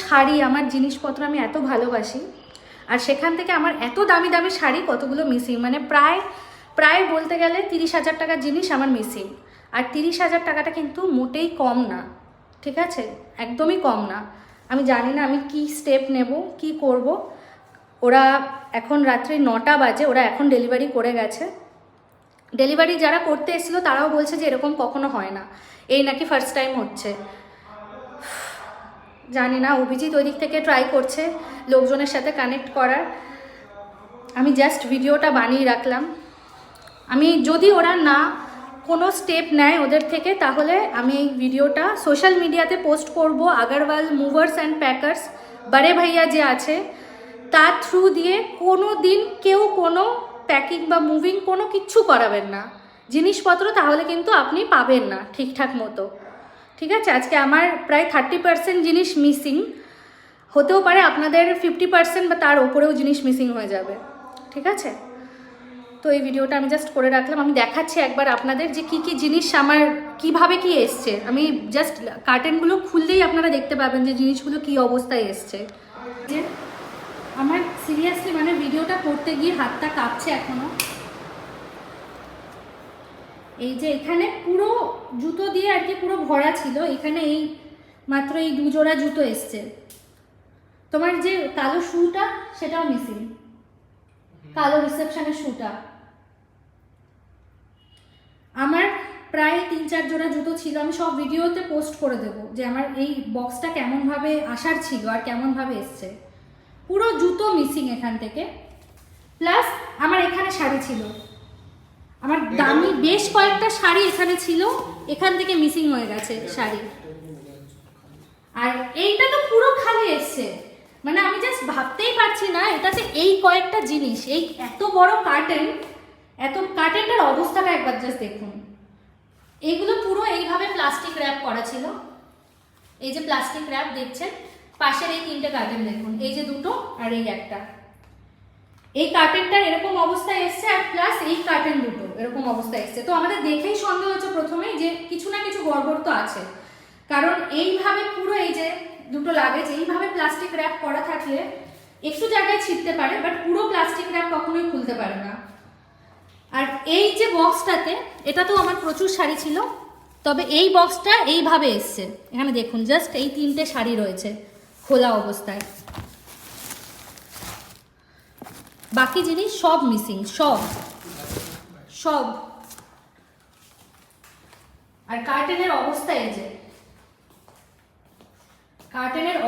শাড়ি, আমার জিনিসপত্র আমি এত ভালোবাসি, আর সেখান থেকে আমার এত দামি দামি শাড়ি কতগুলো মিসিং, মানে প্রায় বলতে গেলে 30,000 টাকার জিনিস আমার মিসিং। আর 30,000 টাকাটা কিন্তু মোটেই কম না, ঠিক আছে, একদমই কম না। আমি জানি না আমি কি স্টেপ নেব, কি করব। ওরা এখন রাত্রি 9টা বাজে, ওরা এখন ডেলিভারি করে গেছে। ডেলিভারি যারা করতে এসেছিলো তারাও বলছে যে এরকম কখনো হয় না, এই নাকি ফার্স্ট টাইম হচ্ছে। জানি না, অভিজিৎ ওই দিক থেকে ট্রাই করছে লোকজনের সাথে কানেক্ট করার। আমি জাস্ট ভিডিওটা বানিয়ে রাখলাম। আমি যদি ওরা না কোনো স্টেপ নেয় ওদের থেকে, তাহলে আমি এই ভিডিওটা সোশ্যাল মিডিয়াতে পোস্ট করব। আগরওয়াল মুভার্স অ্যান্ড প্যাকার্স বড়ে ভাইয়া যে আছে তার থ্রু দিয়ে কোনো দিন কেউ কোনো প্যাকিং বা মুভিং কোনো কিচ্ছু করাবেন না জিনিসপত্র, তাহলে কিন্তু আপনি পাবেন না ঠিকঠাক মতো, ঠিক আছে। আজকে আমার প্রায় 30% জিনিস মিসিং, হতেও পারে আপনাদের 50% বা তার ওপরেও জিনিস মিসিং হয়ে যাবে, ঠিক আছে। তো এই ভিডিওটা আমি জাস্ট করে রাখলাম। আমি দেখাচ্ছি একবার আপনাদের যে কি কি জিনিস আমার কিভাবে কি এসছে। আমি জাস্ট কার্টেনগুলো খুললেই আপনারা দেখতে পাবেন যে জিনিসগুলো কি অবস্থায় এসছে। যে আমার সিরিয়াসলি মানে ভিডিওটা করতে গিয়ে হাতটা কাঁপছে এখনো। এই যে এখানে পুরো জুতো দিয়ে আর কি পুরো ভরা ছিল, এখানে এই মাত্র এই 2 জোড়া জুতো এসছে। তোমার যে কালো শুটা সেটাও মিসিং, কালো রিসেপশনের শুটা। আমার প্রায় 3-4 জোড়া জুতো ছিল, আমি সব ভিডিওতে পোস্ট করে দেবো যে আমার এই বক্সটা কেমনভাবে আসার ছিল আর কেমনভাবে এসছে। পুরো জুতো মিসিং এখান থেকে। প্লাস আমার এখানে শাড়ি ছিল, আমার দামি বেশ কয়েকটা শাড়ি এখানে ছিল, এখান থেকে মিসিং হয়ে গেছে শাড়ি। আর এইটা তো পুরো খালি এসছে, মানে আমি জাস্ট ভাবতেই পারছি না এটা যে এই কয়েকটা জিনিস, এই এত বড় কার্টেন, এত কার্টেনটার অবস্থাটা একবার জাস্ট দেখুন। এইগুলো পুরো এইভাবে প্লাস্টিক র্যাপ করা ছিল, এই যে প্লাস্টিক র্যাপ দেখছেন, পাশের এই 3টে কার্টেন দেখুন, এই যে 2টো আর এই একটা, এই কার্টেনটার এরকম অবস্থায় এসছে, আর প্লাস এই কার্টেন 2টো এরকম অবস্থায় এসছে। তো আমাদের দেখেই সন্দেহ হচ্ছে প্রথমেই যে কিছু না কিছু গড়বড় তো আছে, কারণ এইভাবে পুরো এই যে 2টো লাগেজ এইভাবে প্লাস্টিক র্যাপ করা থাকলে একটু জায়গায় ছিটতে পারে, বাট পুরো প্লাস্টিক র্যাপ কখনোই খুলতে পারে না। আর এই যে বক্সটাতে, এটা তো আমার প্রচুর শাড়ি ছিল, তবে এই বক্সটা এইভাবে এসছে, এখানে দেখুন জাস্ট এই 3টে শাড়ি রয়েছে খোলা অবস্থায়, বাকি জিনিস সব মিসিং, সব। আর কার্টেনের অবস্থা এই যে কার্টেনের